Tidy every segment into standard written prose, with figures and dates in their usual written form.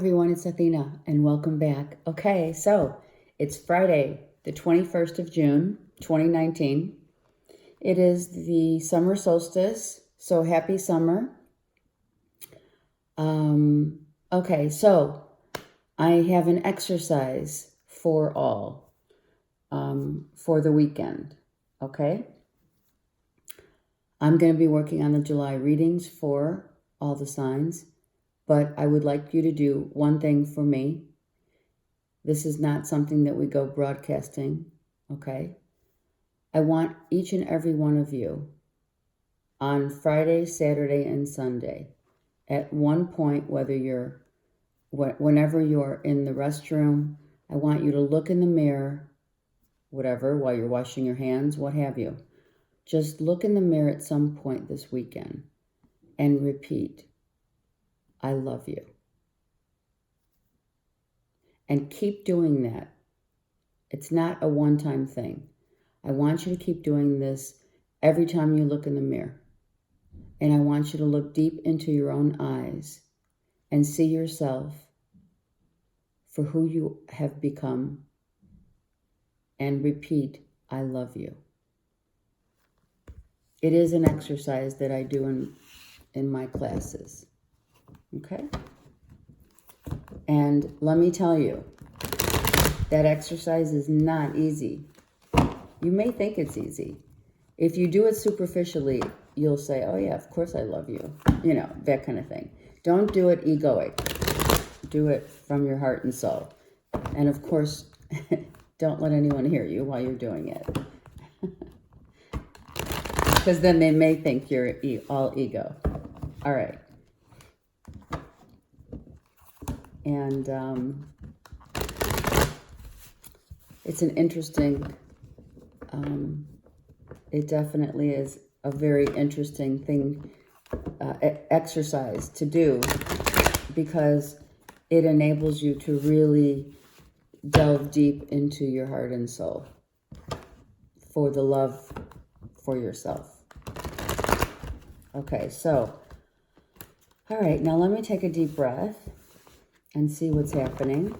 everyone, it's Athena, and welcome back. Okay, so it's Friday, the 21st of June, 2019. It is the summer solstice, so happy summer. Okay, so I have an exercise for all for the weekend, okay? I'm going to be working on the July readings for all the signs. But I would like you to do one thing for me. This is not something that we go broadcasting, okay? I want each and every one of you on Friday, Saturday, and Sunday, at one point, whenever you're in the restroom, I want you to look in the mirror, whatever, while you're washing your hands, what have you. Just look in the mirror at some point this weekend and repeat, I love you. And keep doing that. It's not a one-time thing. I want you to keep doing this every time you look in the mirror. And I want you to look deep into your own eyes and see yourself for who you have become and repeat, I love you. It is an exercise that I do in my classes. Okay? And let me tell you, that exercise is not easy. You may think it's easy. If you do it superficially, you'll say, oh yeah, of course I love you. You know, that kind of thing. Don't do it egoic. Do it from your heart and soul. And of course, don't let anyone hear you while you're doing it. Because then they may think you're all ego. All right. And it's an interesting, it definitely is a very interesting thing, exercise to do, because it enables you to really delve deep into your heart and soul for the love for yourself. Okay, so, all right, now let me take a deep breath and see what's happening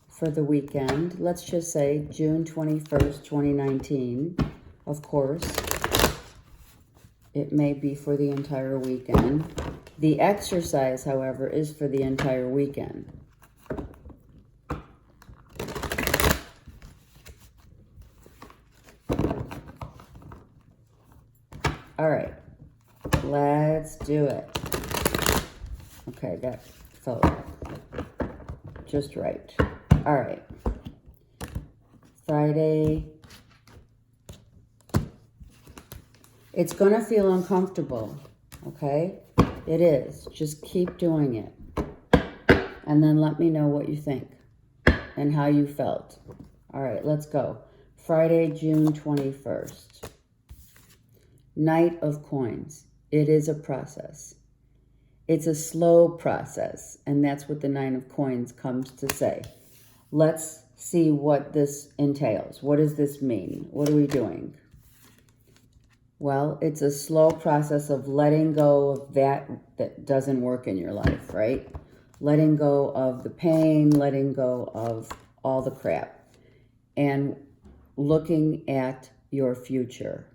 for the weekend. Let's just say June 21st, 2019. Of course, it may be for the entire weekend. The exercise, however, is for the entire weekend. All right, let's do it. Okay, that felt just right. All right. Friday. It's going to feel uncomfortable, okay? It is. Just keep doing it. And then let me know what you think and how you felt. All right, let's go. Friday, June 21st. Knight of Coins. It is a process. It's a slow process, and that's what the Nine of Coins comes to say. Let's see what this entails. What does this mean? What are we doing? Well, it's a slow process of letting go of that doesn't work in your life, right? Letting go of the pain, letting go of all the crap, and looking at your future.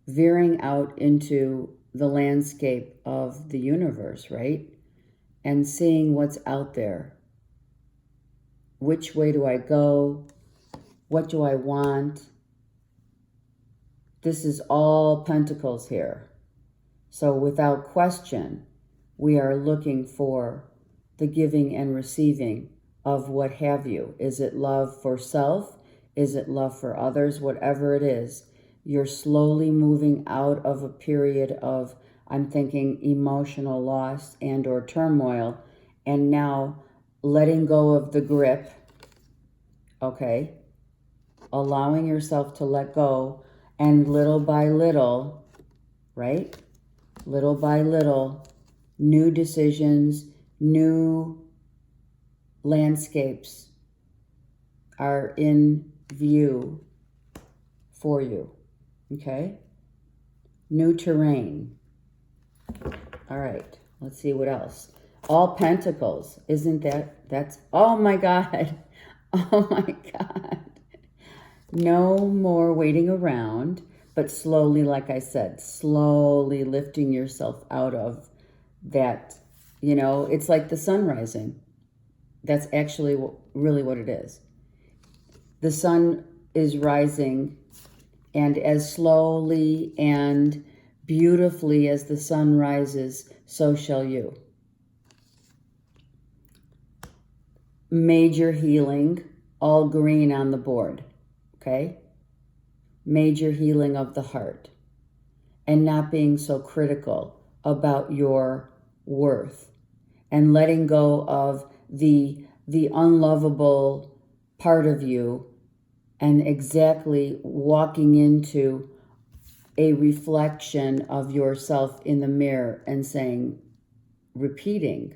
Veering out into the landscape of the universe, right? And seeing what's out there. Which way do I go? What do I want? This is all pentacles here. So without question, we are looking for the giving and receiving of what have you. Is it love for self? Is it love for others? Whatever it is. You're slowly moving out of a period of, I'm thinking, emotional loss and or turmoil, and now letting go of the grip, okay? Allowing yourself to let go, and little by little, right? Little by little, new decisions, new landscapes are in view for you. Okay? New terrain. All right. Let's see what else. All Pentacles. Isn't that's, oh my God. Oh my God. No more waiting around, but slowly, like I said, slowly lifting yourself out of that, it's like the sun rising. That's actually really what it is. The sun is rising, and as slowly and beautifully as the sun rises, so shall you. Major healing, all green on the board, okay? Major healing of the heart, and not being so critical about your worth, and letting go of the unlovable part of you, and exactly walking into a reflection of yourself in the mirror and saying, repeating,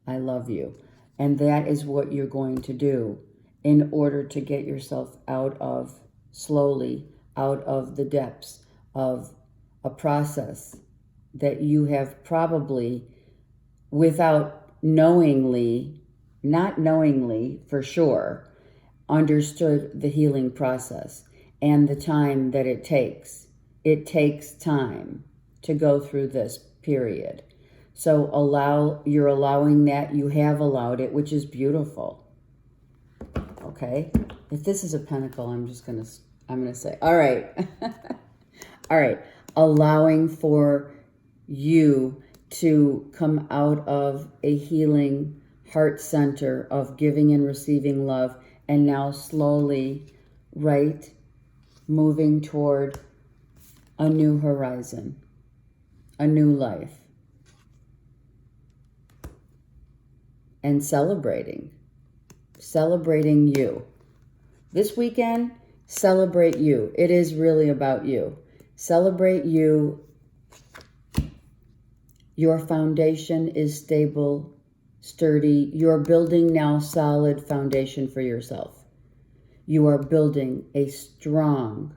I love you. And that is what you're going to do in order to get yourself slowly out of the depths of a process that you have probably, without not knowingly for sure, understood the healing process and the time that it takes. It takes time to go through this period. So you're allowing that. You have allowed it, which is beautiful. Okay? If this is a pentacle, I'm going to say, all right. All right. Allowing for you to come out of a healing heart center of giving and receiving love, and now slowly, right, moving toward a new horizon, a new life, and celebrating you. This weekend, celebrate you. It is really about you. Celebrate you. Your foundation is stable, sturdy. You're building now solid foundation for yourself. You are building a strong,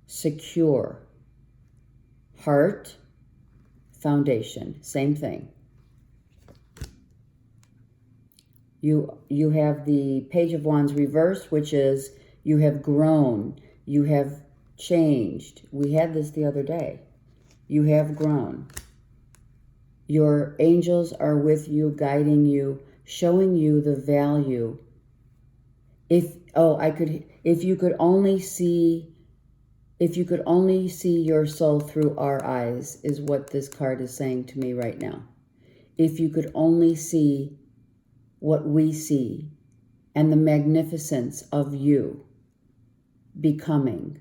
secure heart foundation. Same thing. You have the Page of Wands reversed, which is you have grown, you have changed. We had this the other day. You have grown. Your angels are with you, guiding you, showing you the value. If you could only see your soul through our eyes, is what this card is saying to me right now. If you could only see what we see and the magnificence of you becoming,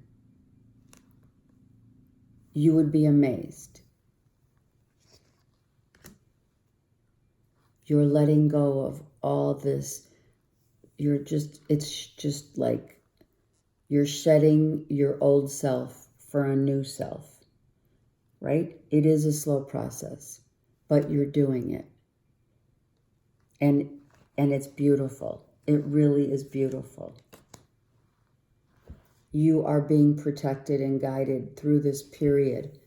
you would be amazed. You're letting go of all this. It's just like you're shedding your old self for a new self, right? It is a slow process, but you're doing it. And it's beautiful. It really is beautiful. You are being protected and guided through this period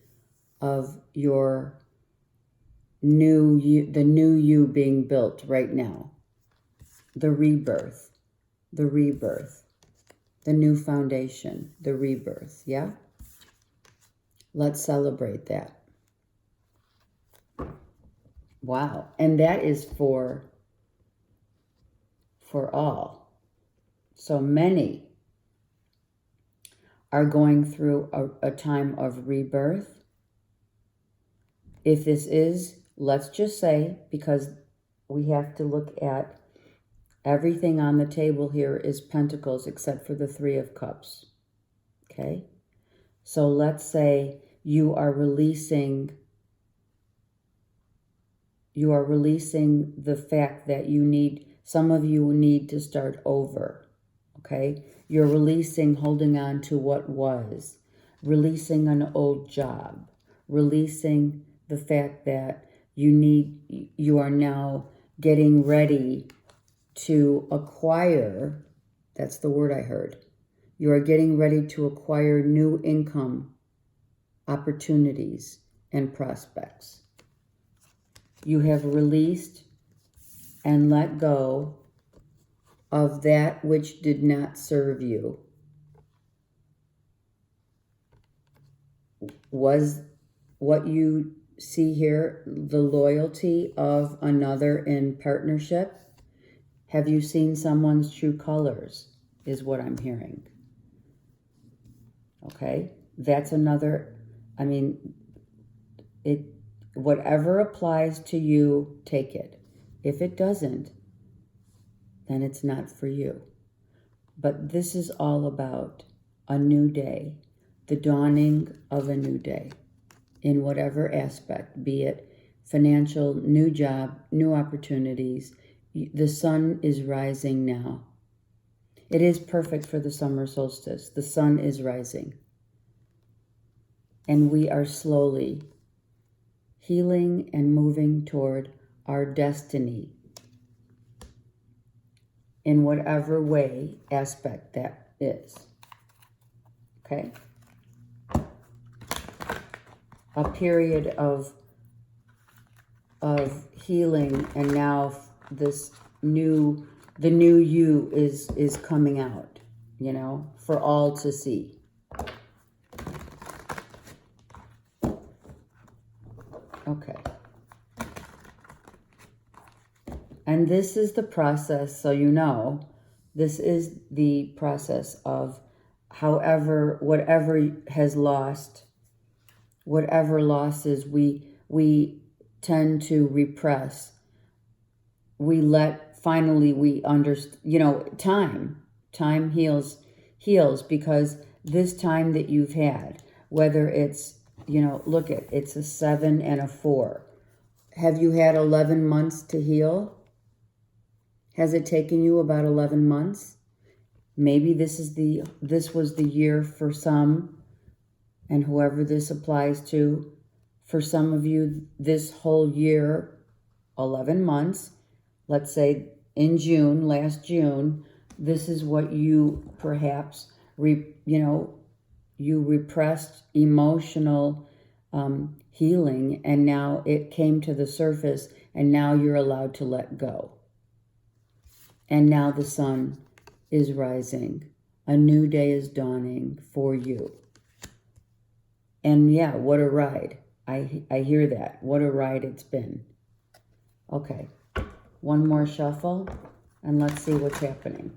of your new you, the new you being built right now. The rebirth, the new foundation, the rebirth, yeah? Let's celebrate that. Wow. And that is for all. So many are going through a time of rebirth. If this is, let's just say, because we have to look at everything on the table here is pentacles except for the 3 of cups. Okay? So let's say you are releasing the fact that some of you need to start over. Okay? You're releasing holding on to what was, releasing an old job, releasing the fact that you are now getting ready to acquire, that's the word I heard. You are getting ready to acquire new income opportunities and prospects. You have released and let go of that which did not serve you. Was what you see here the loyalty of another in partnership? Have you seen someone's true colors, is what I'm hearing. Okay? That's another, whatever applies to you, take it. If it doesn't, then it's not for you. But this is all about a new day, the dawning of a new day, in whatever aspect, be it financial, new job, new opportunities. The sun is rising now. It is perfect for the summer solstice. The sun is rising. And we are slowly healing and moving toward our destiny in whatever way, aspect that is. Okay? A period of healing, and now the new you is coming out, for all to see. Okay. And this is the process, so this is the process of whatever has lost, whatever losses we tend to repress. We understand, time heals because this time that you've had, whether it's, it's a 7 and a 4. Have you had 11 months to heal? Has it taken you about 11 months? Maybe this was the year for some, and whoever this applies to. For some of you, this whole year, 11 months, let's say in June, last June, this is what you perhaps, you repressed emotional healing, and now it came to the surface, and now you're allowed to let go. And now the sun is rising. A new day is dawning for you. And yeah, what a ride. I hear that. What a ride it's been. Okay, one more shuffle, and let's see what's happening.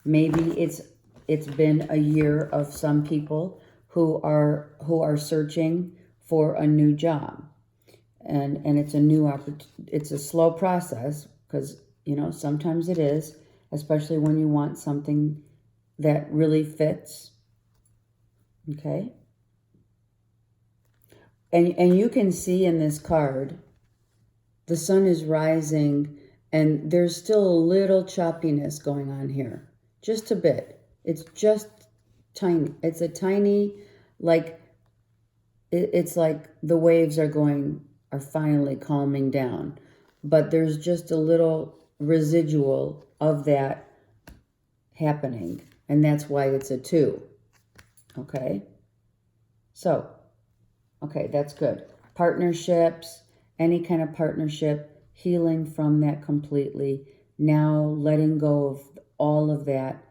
Maybe it's been a year of some people who are searching for a new job, and it's a new it's a slow process, because sometimes it is, especially when you want something that really fits. Okay. And you can see in this card, the sun is rising, and there's still a little choppiness going on here. Just a bit. It's just tiny. It's a tiny, it's like the waves are finally calming down. But there's just a little residual of that happening. And that's why it's a 2. Okay? So, okay, that's good. Partnerships, any kind of partnership, healing from that completely. Now letting go of all of that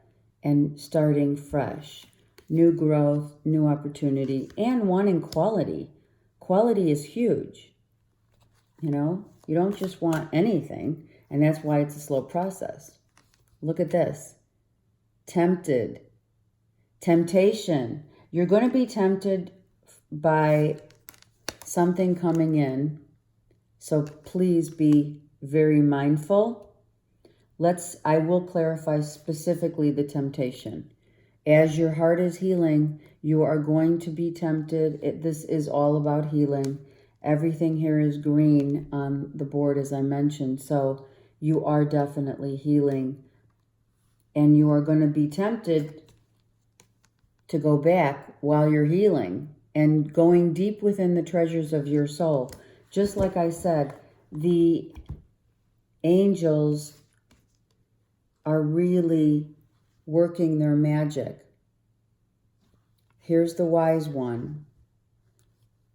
and starting fresh. New growth, new opportunity, and wanting quality. Quality is huge. You don't just want anything, and that's why it's a slow process. Look at this. Tempted. Temptation. You're going to be tempted by something coming in, so please be very mindful. I will clarify specifically the temptation. As your heart is healing, you are going to be tempted. This is all about healing. Everything here is green on the board, as I mentioned, so you are definitely healing, and you are going to be tempted to go back while you're healing and going deep within the treasures of your soul. Just like I said, the angels are really working their magic. Here's the wise one,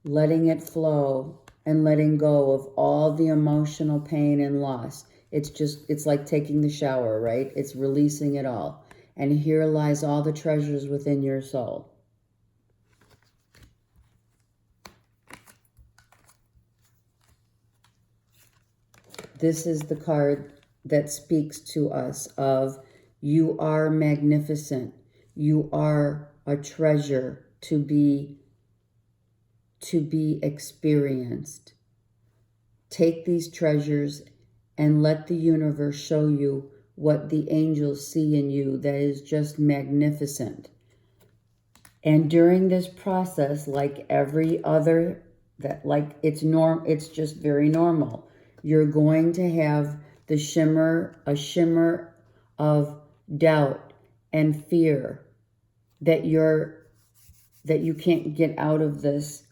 letting it flow, and letting go of all the emotional pain and loss. It's like taking the shower, right? It's releasing it all. And here lies all the treasures within your soul. This is the card that speaks to us of you are magnificent. You are a treasure to be experienced. Take these treasures and let the universe show you what the angels see in you that is just magnificent. And during this process, like every other, it's just very normal. You're going to have a shimmer of doubt and fear that you can't get out of this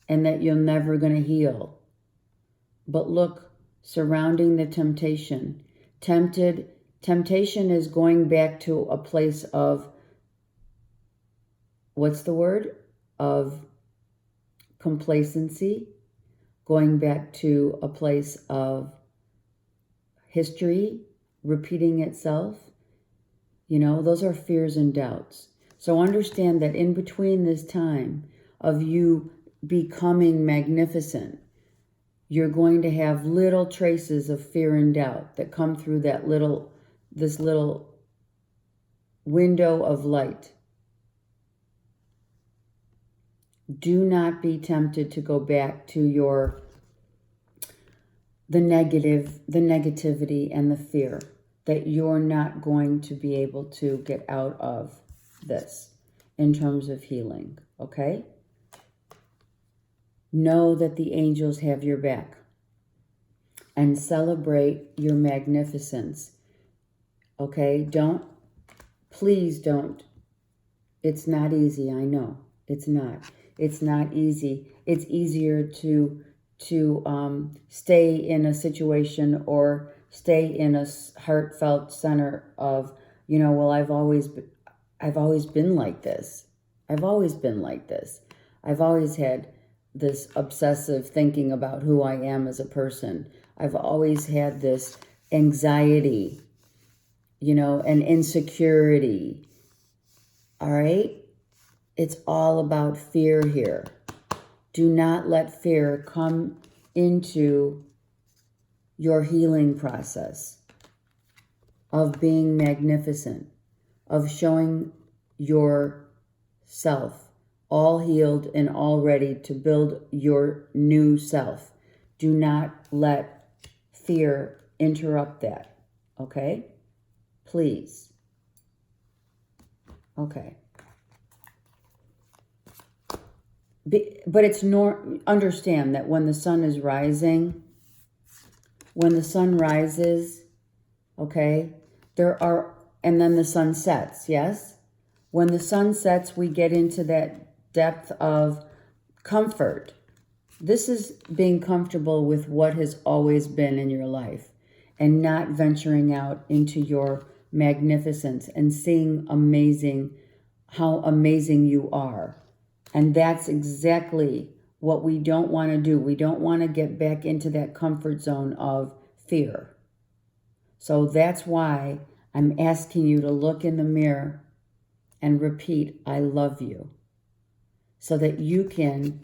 and that you're never going to heal. But look, surrounding the temptation. Temptation is going back to a place of, what's the word? Of complacency, going back to a place of history repeating itself. Those are fears and doubts. So understand that in between this time of you becoming magnificent, you're going to have little traces of fear and doubt that come through this little window of light. Do not be tempted to go back to the negativity and the fear that you're not going to be able to get out of this in terms of healing, okay? Know that the angels have your back and celebrate your magnificence, okay? Please don't. It's not easy, I know. It's not. It's not easy. It's easier to stay in a situation or stay in a heartfelt center of, well, I've always been like this. I've always been like this. I've always had this obsessive thinking about who I am as a person. I've always had this anxiety, and insecurity. All right? It's all about fear here. Do not let fear come into your healing process of being magnificent, of showing yourself all healed and all ready to build your new self. Do not let fear interrupt that, okay? Please. Okay. But understand that when the sun is rising, when the sun rises, okay, and then the sun sets, yes? When the sun sets, we get into that depth of comfort. This is being comfortable with what has always been in your life and not venturing out into your magnificence and seeing how amazing you are. And that's exactly what we don't want to do. We don't want to get back into that comfort zone of fear. So that's why I'm asking you to look in the mirror and repeat, I love you, so that you can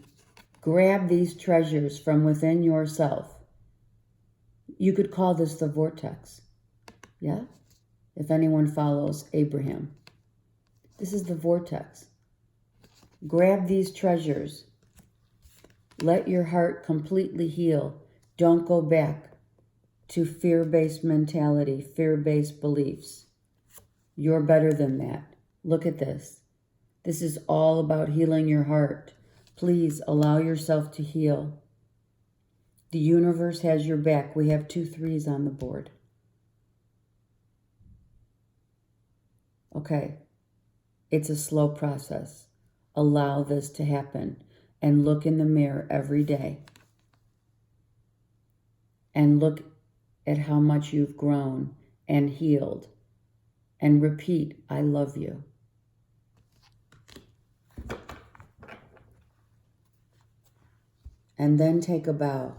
grab these treasures from within yourself. You could call this the vortex. Yeah? If anyone follows Abraham. This is the vortex. Grab these treasures. Let your heart completely heal. Don't go back to fear-based mentality, fear-based beliefs. You're better than that. Look at this. This is all about healing your heart. Please allow yourself to heal. The universe has your back. We have 2 3s on the board. Okay. It's a slow process. Allow this to happen and look in the mirror every day and look at how much you've grown and healed and repeat, I love you. And then take a bow.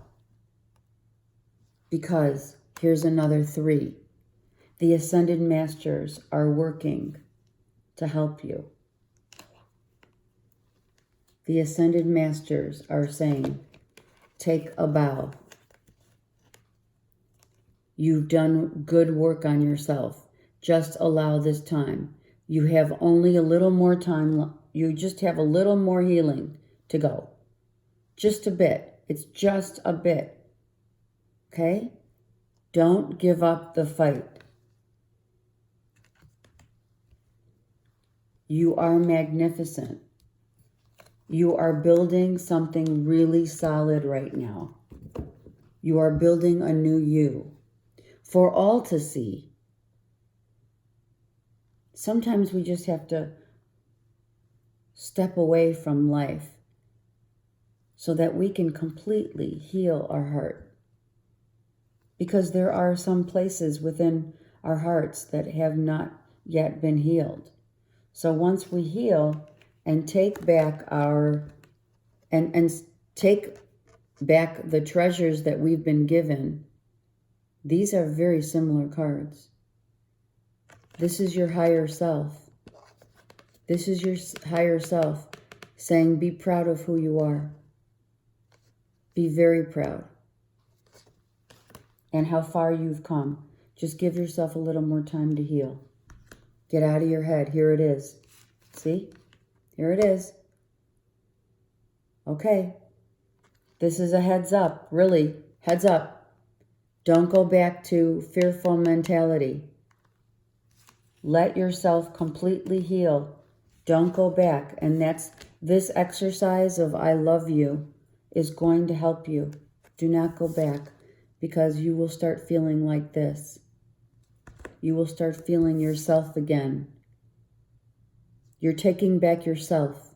Because here's another 3. The Ascended Masters are working to help you. The Ascended Masters are saying, take a bow. You've done good work on yourself. Just allow this time. You have only a little more time. You just have a little more healing to go. Just a bit. It's just a bit. Okay? Don't give up the fight. You are magnificent. You are building something really solid right now. You are building a new you for all to see. Sometimes we just have to step away from life so that we can completely heal our heart. Because there are some places within our hearts that have not yet been healed. So once we heal and take back take back the treasures that we've been given, these are very similar cards. This is your higher self. This is your higher self saying, be proud of who you are. Be very proud. And how far you've come. Just give yourself a little more time to heal. Get out of your head. Here it is. See? Here it is. Okay. This is a heads up. Really, heads up. Don't go back to fearful mentality. Let yourself completely heal. Don't go back. And this exercise of I love you is going to help you. Do not go back, because you will start feeling like this. You will start feeling yourself again. You're taking back yourself.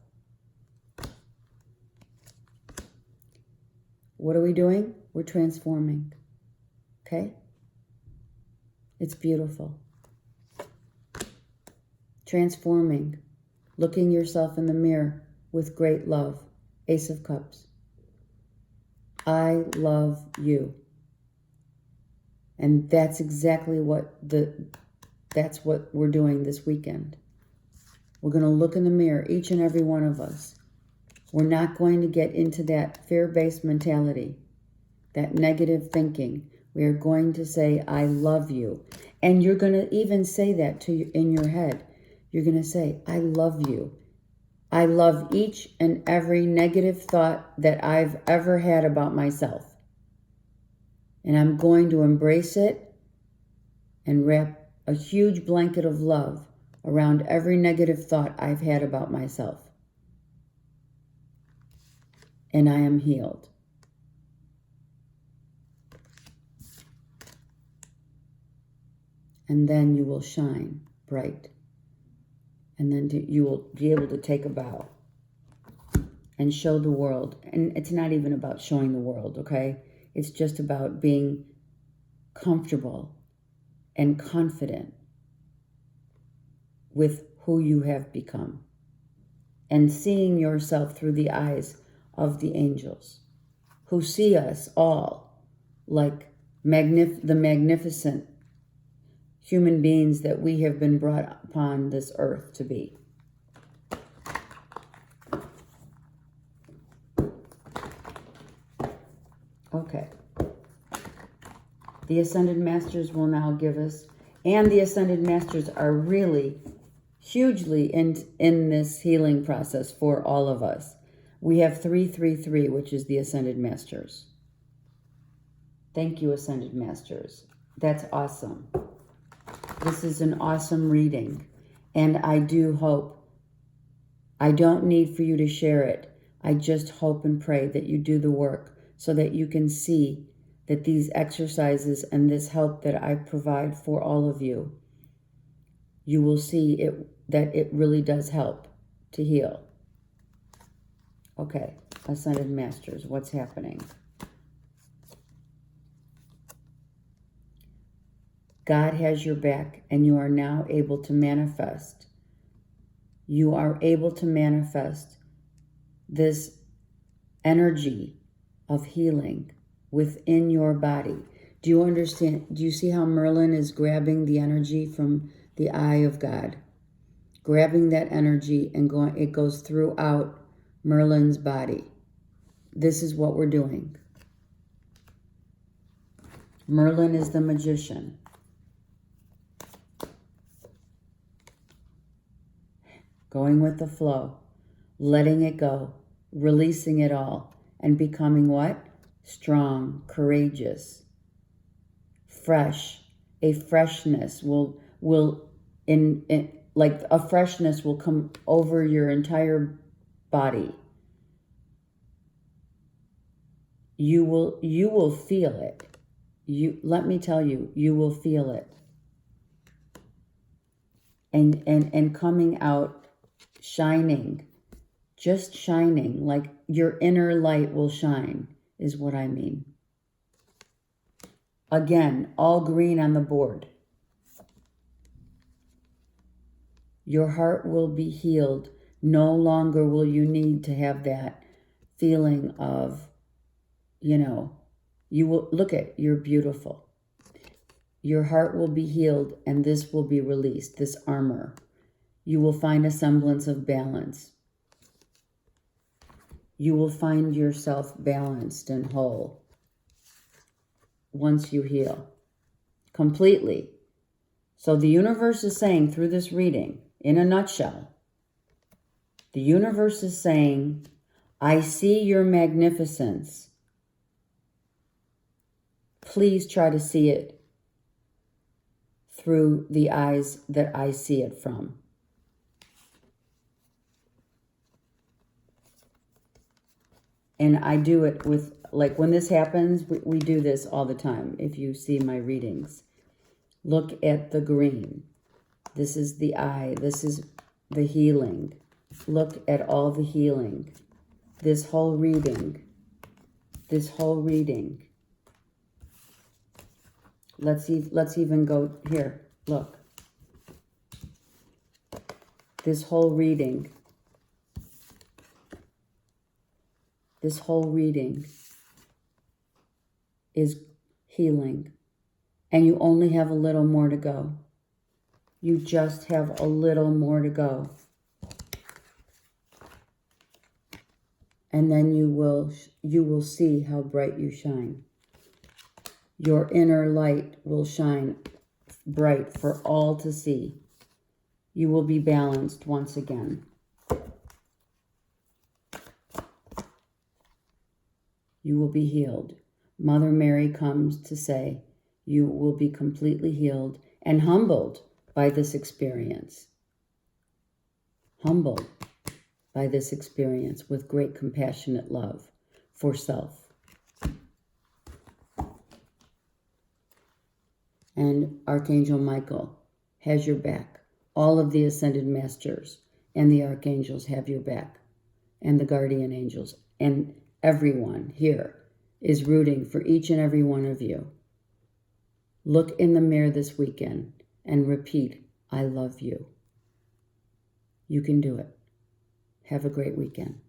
What are we doing? We're transforming. Okay? It's beautiful. Transforming. Looking yourself in the mirror with great love. Ace of Cups. I love you. And that's exactly what we're doing this weekend. We're going to look in the mirror, each and every one of us. We're not going to get into that fear-based mentality, that negative thinking. We are going to say, I love you. And you're going to even say that to you in your head. You're going to say, I love you. I love each and every negative thought that I've ever had about myself. And I'm going to embrace it and wrap a huge blanket of love around every negative thought I've had about myself. And I am healed. And then you will shine bright. And then you will be able to take a bow and show the world. And it's not even about showing the world, okay? It's just about being comfortable and confident with who you have become and seeing yourself through the eyes of the angels who see us all like the magnificent human beings that we have been brought upon this earth to be. Okay. The Ascended Masters will now give us, and the Ascended Masters are really hugely in this healing process for all of us. We have 333, which is the Ascended Masters. Thank you, Ascended Masters. That's awesome. This is an awesome reading. And I do hope, I don't need for you to share it. I just hope and pray that you do the work so that you can see that these exercises and this help that I provide for all of you, you will see that it really does help to heal. Okay, Ascended Masters, what's happening? God has your back, and you are now able to manifest. You are able to manifest this energy of healing within your body. Do you understand? Do you see how Merlin is grabbing the energy from the eye of God? Grabbing that energy and going, it goes throughout Merlin's body. This is what we're doing. Merlin is the magician. Going with the flow, letting it go, releasing it all, and becoming what? Strong, courageous, fresh. A freshness will like a freshness will come over your entire body. You will feel it. Let me tell you, you will feel it. And coming out shining, just shining, like your inner light will shine, is what I mean. Again, all green on the board. Your heart will be healed. No longer will you need to have that feeling of, you will look at, you're beautiful. Your heart will be healed, and this will be released, this armor. You will find a semblance of balance. You will find yourself balanced and whole once you heal completely. So the universe is saying through this reading, in a nutshell, the universe is saying, I see your magnificence. Please try to see it through the eyes that I see it from. And I do it with, like when this happens, we do this all the time. If you see my readings, look at the green. This is the eye. This is the healing. Look at all the healing. This whole reading. This whole reading. Let's even go here. Look. This whole reading. This whole reading is healing. And you only have a little more to go. You just have a little more to go. And then you will see how bright you shine. Your inner light will shine bright for all to see. You will be balanced once again. You will be healed. Mother Mary comes to say you will be completely healed and humbled by this experience. Humbled by this experience with great compassionate love for self. And Archangel Michael has your back. All of the Ascended Masters and the Archangels have your back. And the Guardian Angels. And everyone here is rooting for each and every one of you. Look in the mirror this weekend and repeat, I love you. You can do it. Have a great weekend.